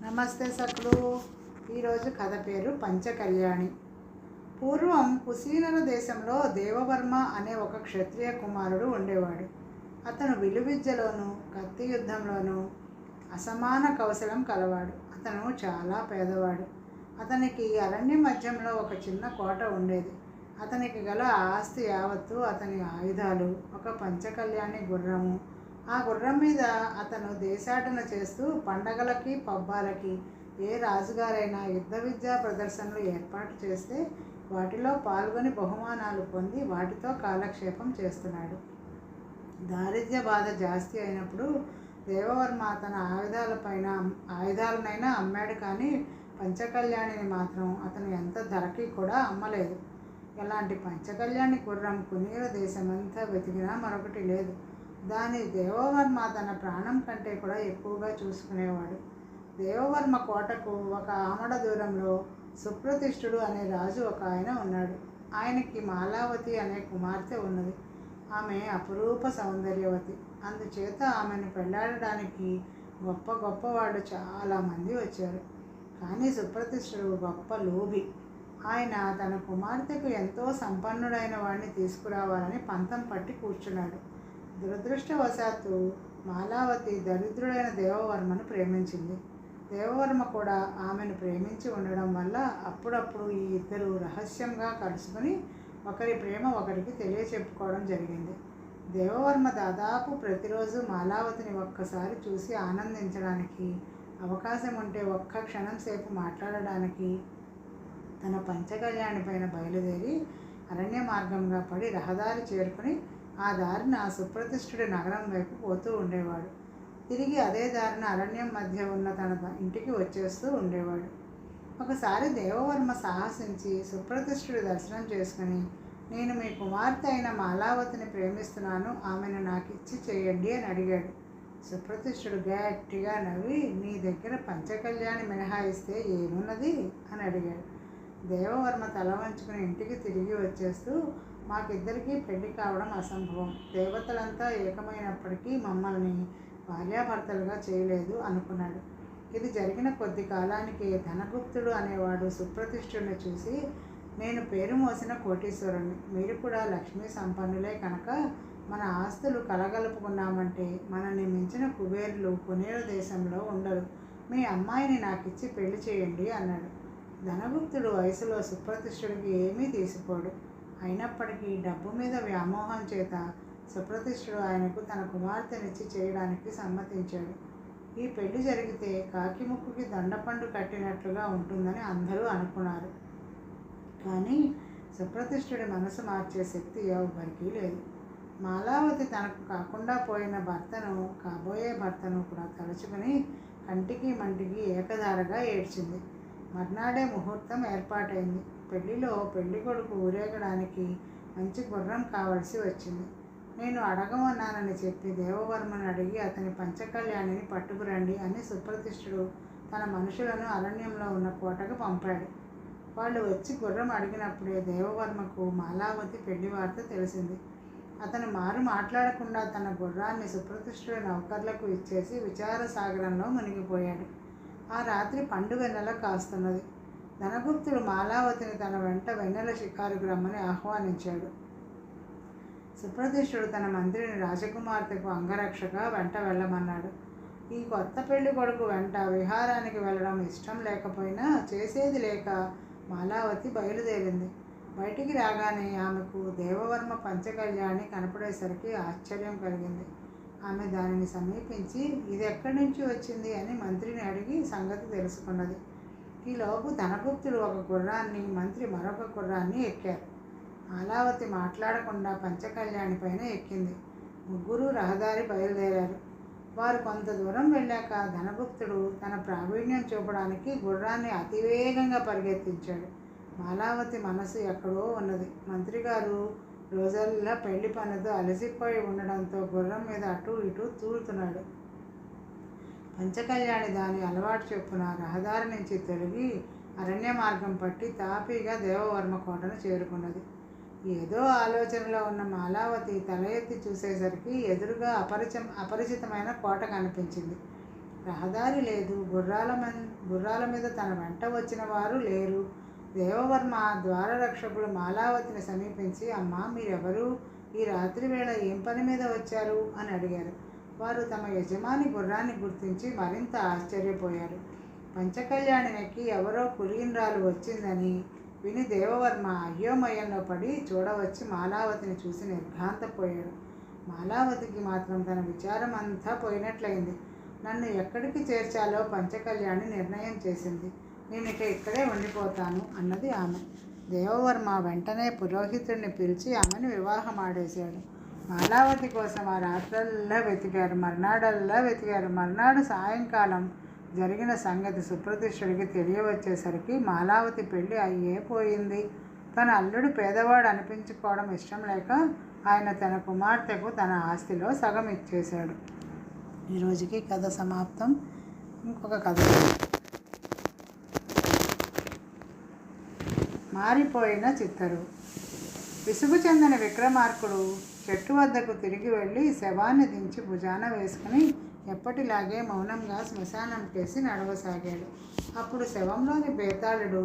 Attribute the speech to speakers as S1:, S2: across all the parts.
S1: నమస్తే సకులు. ఈరోజు కథ పేరు పంచకళ్యాణి. పూర్వం కుశీనల దేశంలో దేవవర్మ అనే ఒక క్షత్రియ కుమారుడు ఉండేవాడు. అతను విలువిద్యలోనూ కత్తి యుద్ధంలోనూ అసమాన కౌశలం కలవాడు. అతను చాలా పేదవాడు. అతనికి అరణ్య మధ్యంలో ఒక చిన్న కోట ఉండేది. అతనికి గల ఆస్తి యావత్తు అతని ఆయుధాలు, ఒక పంచకళ్యాణి గుర్రము. ఆ గుర్రం మీద అతను దేశాటన చేస్తూ పండగలకి పబ్బాలకి ఏ రాజుగారైనా యుద్ధ విద్యా ప్రదర్శనలు ఏర్పాటు చేస్తే వాటిలో పాల్గొని బహుమానాలు పొంది వాటితో కాలక్షేపం చేస్తున్నాడు. దారిద్ర్య బాధ జాస్తి అయినప్పుడు దేవవర్మ తన ఆయుధాలనైనా అమ్మాడు, కానీ పంచకళ్యాణిని మాత్రం అతను ఎంత ధరకి కూడా అమ్మలేదు. ఇలాంటి పంచకళ్యాణి గుర్రం కునీల దేశమంతా వెతికినా మరొకటి లేదు. దాని దేవవర్మ తన ప్రాణం కంటే కూడా ఎక్కువగా చూసుకునేవాడు. దేవవర్మ కోటకు ఒక ఆమడ దూరంలో సుప్రతిష్ఠుడు అనే రాజు ఒక ఆయన ఉన్నాడు. ఆయనకి మాలావతి అనే కుమార్తె ఉన్నది. ఆమె అపురూప సౌందర్యవతి. అందుచేత ఆమెను పెళ్లాడడానికి గొప్ప గొప్ప వాళ్ళు చాలామంది వచ్చారు. కానీ సుప్రతిష్ఠుడు గొప్ప లోభి. ఆయన తన కుమార్తెకు ఎంతో సంపన్నుడైన వాడిని తీసుకురావాలని పంతం పట్టి కూర్చున్నాడు. దురదృష్టవశాత్తు మాలావతి దరిద్రుడైన దేవవర్మను ప్రేమించింది. దేవవర్మ కూడా ఆమెను ప్రేమించి ఉండడం వల్ల అప్పుడప్పుడు ఈ ఇద్దరు రహస్యంగా కలుసుకుని ఒకరి ప్రేమ ఒకరికి తెలియచెప్పుకోవడం జరిగింది. దేవవర్మ దాదాపు ప్రతిరోజు మాలావతిని ఒక్కసారి చూసి ఆనందించడానికి, అవకాశం ఉంటే ఒక్క క్షణం సేపు మాట్లాడడానికి తన పంచకళ్యాణి పైన బయలుదేరి అరణ్య మార్గంగా పడి రహదారి చేరుకుని ఆ దారిన సుప్రతిష్ఠుడి నగరం వైపు పోతూ ఉండేవాడు. తిరిగి అదే దారిన అరణ్యం మధ్య ఉన్న తన ఇంటికి వచ్చేస్తూ ఉండేవాడు. ఒకసారి దేవవర్మ సాహసించి సుప్రతిష్ఠుడి దర్శనం చేసుకుని, నేను మీ కుమార్తె అయిన మాలావతిని ప్రేమిస్తున్నాను, ఆమెను నాకు ఇచ్చి చేయండి అని అడిగాడు. సుప్రతిష్ఠుడు గట్టిగా నవ్వి, నీ దగ్గర పంచకళ్యాణి మినహాయిస్తే ఏమున్నది అని అడిగాడు. దేవవర్మ తల వంచుకుని ఇంటికి తిరిగి వచ్చేస్తూ, మాకిద్దరికీ పెళ్లి కావడం అసంభవం. దేవతలంతా ఏకమైనప్పటికీ మమ్మల్ని భార్యాభర్తలుగా చేయలేదు అనుకున్నాడు. ఇది జరిగిన కొద్ది కాలానికి ధనగుప్తుడు అనేవాడు సుప్రతిష్ఠుడిని చూసి, నేను పేరు మోసిన కోటీశ్వరుణ్ణి, మీరు కూడా లక్ష్మీ సంపన్నులే కనుక మన ఆస్తులు కలగలుపుకున్నామంటే మనల్ని మించిన కుబేరులు కునేల దేశంలో ఉండరు. మీ అమ్మాయిని నాకిచ్చి పెళ్లి చేయండి అన్నాడు. ధనగుప్తుడు వయసులో సుప్రతిష్ఠుడికి ఏమీ తీసిపోడు. అయినప్పటికీ డబ్బు మీద వ్యామోహం చేత సుప్రతిష్ఠుడు ఆయనకు తన కుమార్తెనిచ్చి చేయడానికి సమ్మతించాడు. ఈ పెళ్లి జరిగితే కాకి ముక్కుకి దొండపండు కట్టినట్లుగా ఉంటుందని అందరూ అనుకున్నారు. కానీ సుప్రతిష్ఠుడి మనసు మార్చే శక్తి ఎవ్వరికీ లేదు. మాలావతి తనకు కాకుండా పోయిన కాబోయే భర్తను కూడా తలుచుకుని కంటికి మంటికి ఏకధారగా ఏడ్చింది. మర్నాడే ముహూర్తం ఏర్పాటైంది. పెళ్లిలో పెళ్లి కొడుకు ఊరేగడానికి మంచి గుర్రం కావలసి వచ్చింది. నేను అడగమన్నానని చెప్పి దేవవర్మను అడిగి అతని పంచకళ్యాణిని పట్టుకురండి అని సుప్రతిష్ఠుడు తన మనుషులను అరణ్యంలో ఉన్న కోటకు పంపాడు. వాళ్ళు వచ్చి గుర్రం అడిగినప్పుడే దేవవర్మకు మాలావతి పెళ్లి వార్త తెలిసింది. అతను మాట్లాడకుండా తన గుర్రాన్ని సుప్రతిష్ఠుడి నౌకర్లకు ఇచ్చేసి విచారసాగరంలో మునిగిపోయాడు. ఆ రాత్రి పండుగ నెల కాస్తున్నది. ధనగుప్తుడు మాలావతిని తన వెంట వెన్నెల షికారుకు రమ్మని ఆహ్వానించాడు. సుప్రతిష్ఠుడు తన మంత్రిని రాజకుమార్తెకు అంగరక్షగా వెంట వెళ్ళమన్నాడు. ఈ కొత్త పెళ్లి కొడుకు వెంట విహారానికి వెళ్ళడం ఇష్టం లేకపోయినా చేసేది లేక మాలావతి బయలుదేరింది. బయటికి రాగానే ఆమెకు దేవవర్మ పంచకళ్యాణి కనపడేసరికి ఆశ్చర్యం కలిగింది. ఆమె దానిని సమీపించి, ఇది ఎక్కడి నుంచి వచ్చింది అని మంత్రిని అడిగి సంగతి తెలుసుకున్నది. ఈలోపు ధనగుప్తుడు ఒక గుర్రాన్ని, మంత్రి మరొక గుర్రాన్ని ఎక్కారు. మాలావతి మాట్లాడకుండా పంచకళ్యాణి పైన ఎక్కింది. ముగ్గురు రహదారి బయలుదేరారు. వారు కొంత దూరం వెళ్ళాక ధనగుప్తుడు తన ప్రావీణ్యం చూపడానికి గుర్రాన్ని అతివేగంగా పరిగెత్తించాడు. మాలావతి మనసు ఎక్కడో ఉన్నది. మంత్రిగారు రోజల్లా పెళ్లి పనితో అలసిపోయి ఉండడంతో గుర్రం మీద అటూ ఇటూ తూలుతున్నాడు. పంచకళ్యాణి దాని అలవాటు చొప్పున రహదారి నుంచి తొలగి అరణ్య మార్గం పట్టి తాపీగా దేవవర్మ కోటను చేరుకున్నది. ఏదో ఆలోచనలో ఉన్న మాలావతి తల ఎత్తి చూసేసరికి ఎదురుగా అపరిచితమైన కోట కనిపించింది. రహదారి లేదు. గుర్రాల మీద తన వెంట వచ్చిన వారు లేరు. దేవవర్మ ద్వారరక్షకులు మాలావతిని సమీపించి, అమ్మా, మీరెవరు? ఈ రాత్రి వేళ ఏం పని మీద వచ్చారు అని అడిగారు. వారు తమ యజమాని గుర్రాన్ని గుర్తించి మరింత ఆశ్చర్యపోయారు. పంచకళ్యాణికి ఎవరో కులీనరాలు వచ్చిందని విని దేవవర్మ అయోమయంలో పడి చూడవచ్చి మాలావతిని చూసి నిర్ఘాంతపోయాడు. మాలావతికి మాత్రం తన విచారం అంతా పోయినట్లయింది. నన్ను ఎక్కడికి చేర్చాలో పంచకళ్యాణి నిర్ణయం చేసింది. నేను ఇక్కడే ఉండిపోతాను అన్నది ఆమె. దేవవర్మ వెంటనే పురోహితుడిని పిలిచి ఆమెను వివాహం ఆడేశాడు. మాలావతి కోసం ఆ రాత్రల్లా వెతికారు, మర్నాడల్లా వెతికారు. మర్నాడు సాయంకాలం జరిగిన సంగతి సుప్రతిష్ఠుడికి తెలియవచ్చేసరికి మాలావతి పెళ్ళి అయ్యే పోయింది. తన అల్లుడు పేదవాడు అనిపించుకోవడం ఇష్టం లేక ఆయన తన కుమార్తెకు తన ఆస్తిలో సగం ఇచ్చేశాడు. ఈరోజుకి కథ సమాప్తం. ఇంకొక కథ. మారిపోయిన చిత్తరు. విసుగు చెందిన విక్రమార్కుడు చెట్టు వద్దకు తిరిగి వెళ్ళి శవాన్ని దించి భుజాన వేసుకుని ఎప్పటిలాగే మౌనంగా శ్మశానం కేసి నడవసాగాడు. అప్పుడు శవంలోని బేతాళుడు,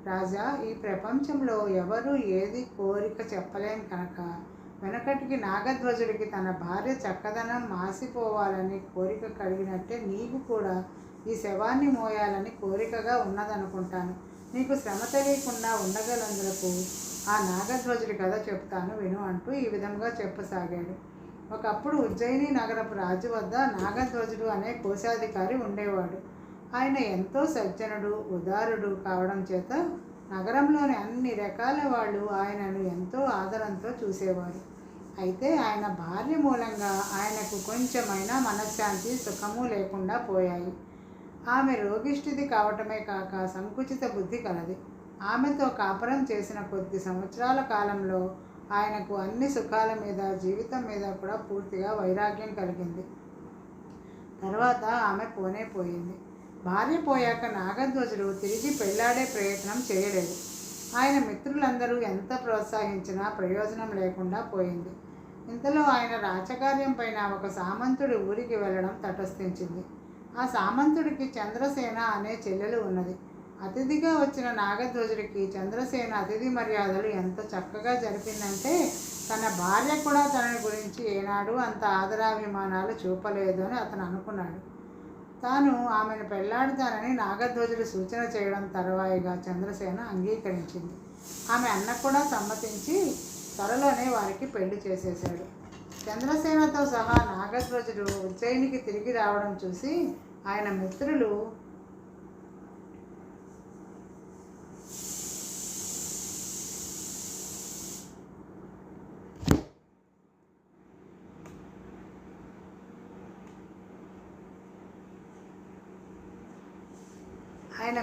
S1: రాజా, ఈ ప్రపంచంలో ఎవరు ఏది కోరిక చెప్పలేం కనుక వెనకటికి నాగధ్వజుడికి తన భార్య చక్కదనం మాసిపోవాలని కోరిక కలిగినట్టే నీకు కూడా ఈ శవాన్ని మోయాలని కోరికగా ఉన్నదనుకుంటాను. నీకు శ్రమ తెలియకుండా ఉండగలందులకు ఆ నాగధ్వజుడి కథ చెప్తాను విను అంటూ ఈ విధంగా చెప్పసాగాడు. ఒకప్పుడు ఉజ్జయిని నగరపు రాజు వద్ద నాగధ్వజుడు అనే కోశాధికారి ఉండేవాడు. ఆయన ఎంతో సజ్జనుడు, ఉదారుడు కావడం చేత నగరంలోని అన్ని రకాల వాళ్ళు ఆయనను ఎంతో ఆదరంతో చూసేవారు. అయితే ఆయన భార్య మూలంగా ఆయనకు కొంచెమైనా మనశ్శాంతి, సుఖము లేకుండా పోయాయి. ఆమె రోగిష్టిది కావటమే కాక సంకుచిత బుద్ధి కలది. ఆమెతో కాపురం చేసిన కొద్ది సంవత్సరాల కాలంలో ఆయనకు అన్ని సుఖాల మీద, జీవితం మీద కూడా పూర్తిగా వైరాగ్యం కలిగింది. తర్వాత ఆమె పోయింది. భార్య పోయాక నాగధ్వజుడు తిరిగి పెళ్లాడే ప్రయత్నం చేయలేదు. ఆయన మిత్రులందరూ ఎంత ప్రోత్సహించినా ప్రయోజనం లేకుండా పోయింది. ఇంతలో ఆయన రాచకార్యం పైన ఒక సామంతుడి ఊరికి వెళ్ళడం తటస్థించింది. ఆ సామంతుడికి చంద్రసేన అనే చెల్లెలు ఉన్నది. అతిథిగా వచ్చిన నాగధ్వజుడికి చంద్రసేన అతిథి మర్యాదలు ఎంత చక్కగా జరిపిందంటే తన భార్య కూడా తనని గురించి ఏనాడు అంత ఆదరాభిమానాలు చూపలేదు అని అతను అనుకున్నాడు. తాను ఆమెను పెళ్లాడుతానని నాగధ్వజుడు సూచన చేయడం తరువాయిగా చంద్రసేన అంగీకరించింది. ఆమె అన్న కూడా సమ్మతించి త్వరలోనే వారికి పెళ్లి చేసేశాడు. చంద్రసేనతో సహా నాగధ్వజుడు ఉజ్జయినికి తిరిగి రావడం చూసి ఆయన మిత్రులు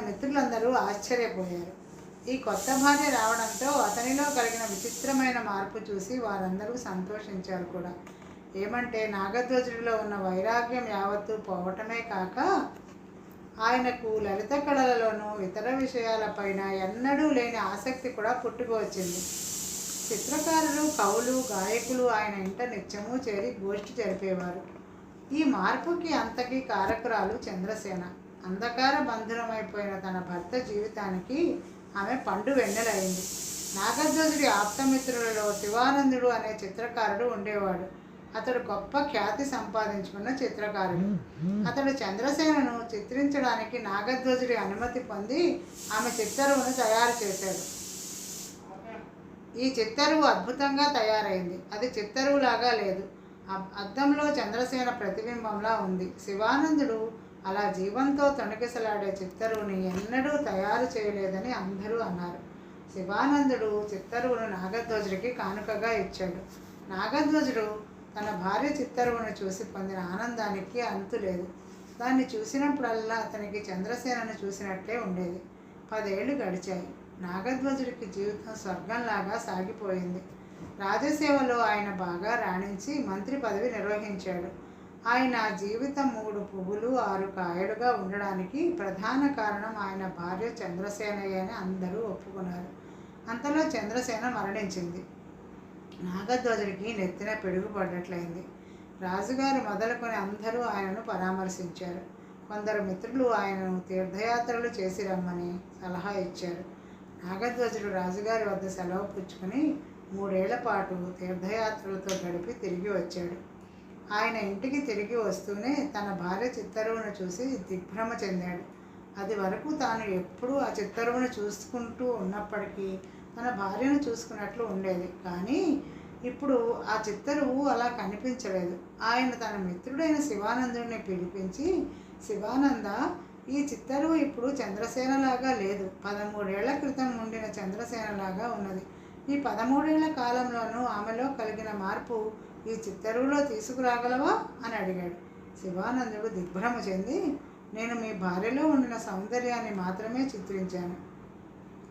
S1: మిత్రులందరూ ఆశ్చర్యపోయారు. ఈ కొత్త భార్య రావడంతో అతనిలో కలిగిన విచిత్రమైన మార్పు చూసి వారందరూ సంతోషించారు కూడా. ఏమంటే నాగధ్వజుడిలో ఉన్న వైరాగ్యం యావత్తూ పోవటమే కాక ఆయనకు లలిత కళలలోనూ ఇతర విషయాలపైన ఎన్నడూ లేని ఆసక్తి కూడా పుట్టుకొచ్చింది. చిత్రకారులు, కవులు, గాయకులు ఆయన ఇంట నిత్యము చేరి గోష్ఠి జరిపేవారు. ఈ మార్పుకి అంతకీ కారకురాలు చంద్రసేన. అంధకార బంధురమైపోయిన తన భర్త జీవితానికి ఆమె పండు వెన్నెలైంది. నాగధ్వజుడి ఆప్తమిత్రులలో శివానందుడు అనే చిత్రకారుడు ఉండేవాడు. అతడు గొప్ప ఖ్యాతి సంపాదించుకున్న చిత్రకారుడు. అతడు చంద్రసేనను చిత్రించడానికి నాగధ్వజుడి అనుమతి పొంది ఆమె చిత్తరువును తయారు చేశాడు. ఈ చిత్తరువు అద్భుతంగా తయారైంది. అది చిత్తరువులాగా లేదు, అద్దంలో చంద్రసేన ప్రతిబింబంలా ఉంది. శివానందుడు అలా జీవంతో తొణికిసలాడే చిత్తరువుని ఎన్నడూ తయారు చేయలేదని అందరూ అన్నారు. శివానందుడు చిత్తరువును నాగధ్వజుడికి కానుకగా ఇచ్చాడు. నాగధ్వజుడు తన భార్య చిత్తరువును చూసి పొందిన ఆనందానికి అంతులేదు. దాన్ని చూసినప్పుడల్లా అతనికి చంద్రసేనను చూసినట్లే ఉండేది. 10 ఏళ్ళు గడిచాయి. నాగధ్వజుడికి జీవితం స్వర్గంలాగా సాగిపోయింది. రాజసేవలో ఆయన బాగా రాణించి మంత్రి పదవి నిర్వహించాడు. ఆయన జీవితం 3 పువ్వులు 6 కాయలుగా ఉండడానికి ప్రధాన కారణం ఆయన భార్య చంద్రసేనయ్య అని అందరూ ఒప్పుకున్నారు. అంతలో చంద్రసేన మరణించింది. నాగధ్వజుడికి నెత్తిన పిడుగు పడ్డట్లయింది. రాజుగారు మొదలుకొని అందరూ ఆయనను పరామర్శించారు. కొందరు మిత్రులు ఆయనను తీర్థయాత్రలు చేసి రమ్మని సలహా ఇచ్చారు. నాగధ్వజుడు రాజుగారి వద్ద సెలవు పుచ్చుకొని 3 ఏళ్ల పాటు తీర్థయాత్రలతో గడిపి తిరిగి వచ్చాడు. ఆయన ఇంటికి తిరిగి వస్తూనే తన భార్య చిత్తరువును చూసి దిగ్భ్రమ చెందాడు. అది వరకు తాను ఎప్పుడూ ఆ చిత్తరువును చూసుకుంటూ ఉన్నప్పటికీ తన భార్యను చూసుకున్నట్లు ఉండేది. కానీ ఇప్పుడు ఆ చిత్తరువు అలా కనిపించలేదు. ఆయన తన మిత్రుడైన శివానందుడిని పిలిపించి, శివానంద, ఈ చిత్తరువు ఇప్పుడు చంద్రసేనలాగా లేదు. 13 ఏళ్ల క్రితం ఉండిన చంద్రసేనలాగా ఉన్నది. ఈ 13 ఏళ్ల కాలంలోనూ ఆమెలో కలిగిన మార్పు ఈ చిత్తరువులో తీసుకురాగలవా అని అడిగాడు. శివానందుడు దిగ్భ్రమ చెంది, నేను మీ భార్యలో ఉండిన సౌందర్యాన్ని మాత్రమే చిత్రించాను.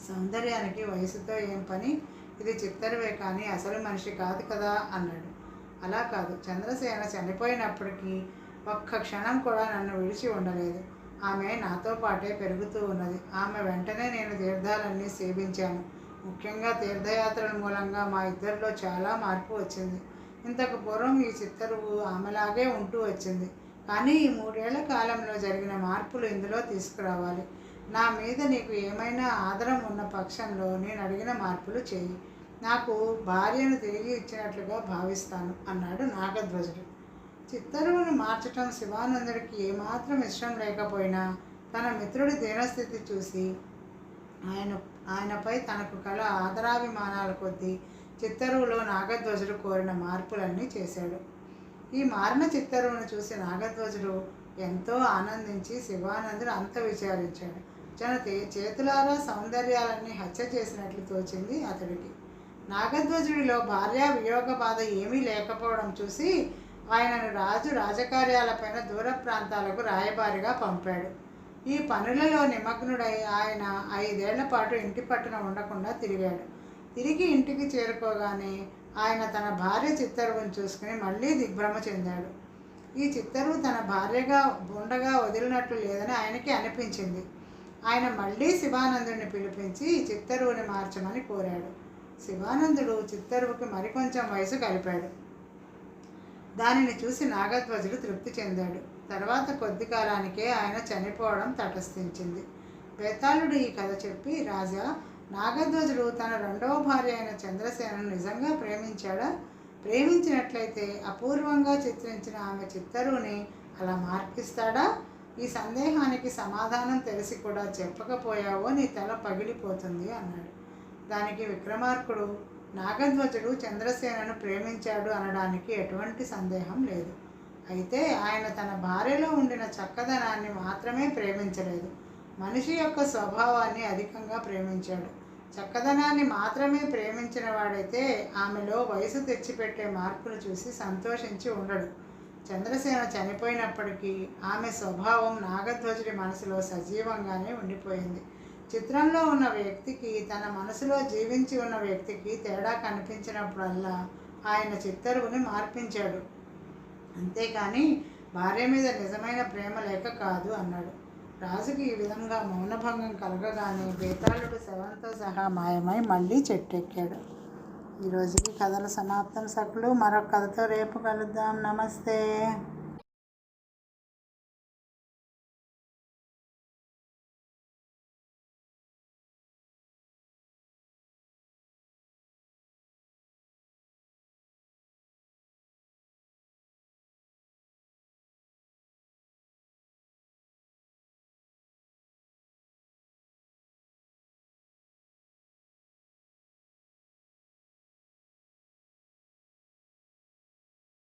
S1: సౌందర్యానికి వయసుతో ఏం పని? ఇది చిత్తరువే కానీ అసలు మనిషి కాదు కదా అన్నాడు. అలా కాదు, చంద్రసేన చనిపోయినప్పటికీ ఒక్క క్షణం కూడా నన్ను విడిచి ఉండలేదు. ఆమె నాతో పాటే పెరుగుతూ ఉన్నది. ఆమె వెంటనే నేను తీర్థాలన్నీ సేవించాను. ముఖ్యంగా తీర్థయాత్రల మూలంగా మా ఇద్దరిలో చాలా మార్పు వచ్చింది. ఇంతకు పూర్వం ఈ చిత్తరువు ఆమెలాగే ఉంటూ వచ్చింది. కానీ ఈ 3 ఏళ్ల కాలంలో జరిగిన మార్పులు ఇందులో తీసుకురావాలి. నా మీద నీకు ఏమైనా ఆదరం ఉన్న పక్షంలో నేను అడిగిన మార్పులు చేయి. నాకు భార్యను తిరిగి ఇచ్చినట్లుగా భావిస్తాను అన్నాడు నాగధ్వజుడు. చిత్తరువును మార్చటం శివానందుడికి ఏమాత్రం ఇష్టం లేకపోయినా తన మిత్రుడి దీనస్థితి చూసి ఆయనపై తనకు కల ఆదరాభిమానాల కొద్దీ చిత్తరువులో నాగధ్వజుడు కోరిన మార్పులన్నీ చేశాడు. ఈ మారిన చిత్తరువును చూసి నాగధ్వజుడు ఎంతో ఆనందించి శివానందుడు అంత విచారించాడు. తన చేతులారా సౌందర్యాలన్నీ హత్య చేసినట్లు తోచింది అతడికి. నాగధ్వజుడిలో భార్యా వియోగ బాధ ఏమీ లేకపోవడం చూసి ఆయనను రాజకార్యాలపైన దూర ప్రాంతాలకు రాయబారిగా పంపాడు. ఈ పనులలో నిమగ్నుడై ఆయన 5 ఏళ్ల పాటు ఇంటి పట్టున ఉండకుండా తిరిగాడు. తిరిగి ఇంటికి చేరుకోగానే ఆయన తన భార్య చిత్తరువును చూసుకుని మళ్ళీ దిగ్భ్రమ చెందాడు. ఈ చిత్తరువు తన భార్యగా ఉండగా వదిలినట్లు లేదని ఆయనకి అనిపించింది. ఆయన మళ్ళీ శివానందుడిని పిలిపించి చిత్తరువుని మార్చమని కోరాడు. శివానందుడు చిత్తరువుకి మరికొంచెం వయసు కలిపాడు. దానిని చూసి నాగధ్వజుడు తృప్తి చెందాడు. తర్వాత కొద్ది కాలానికే ఆయన చనిపోవడం తటస్థించింది. బేతాళుడు ఈ కథ చెప్పి, రాజా, నాగధ్వజుడు తన 2వ భార్య అయిన చంద్రసేనను నిజంగా ప్రేమించాడా? ప్రేమించినట్లయితే అపూర్వంగా చిత్రించిన ఆమె చిత్తరువుని అలా మార్పిస్తాడా? ఈ సందేహానికి సమాధానం తెలిసి కూడా చెప్పకపోయావో నీ తల పగిలిపోతుంది అన్నాడు. దానికి విక్రమార్కుడు, నాగధ్వజుడు చంద్రసేనను ప్రేమించాడు అనడానికి ఎటువంటి సందేహం లేదు. అయితే ఆయన తన భార్యలో ఉండిన చక్కదనాన్ని మాత్రమే ప్రేమించలేదు, మనిషి యొక్క స్వభావాన్ని అధికంగా ప్రేమించాడు. చక్కదనాన్ని మాత్రమే ప్రేమించిన వాడైతే ఆమెలో వయసు తెచ్చిపెట్టే మార్పును చూసి సంతోషించి ఉండడు. చంద్రసేన చనిపోయినప్పటికీ ఆమె స్వభావం నాగధ్వజుడి మనసులో సజీవంగానే ఉండిపోయింది. చిత్రంలో ఉన్న వ్యక్తికి, తన మనసులో జీవించి ఉన్న వ్యక్తికి తేడా కనిపించినప్పుడల్లా ఆయన చిత్తరువుని మార్పించాడు. అంతేకాని భార్య మీద నిజమైన ప్రేమ లేక కాదు అన్నాడు. రాజుకి ఈ విధంగా మౌనభంగం కలగగానే బేతాళుడు శవంతో సహా మాయమై మళ్ళీ చెట్టెక్కాడు. ఈరోజుకి కథల సమాప్తం సకులు. మరొక కథతో రేపు కలుద్దాం. నమస్తే.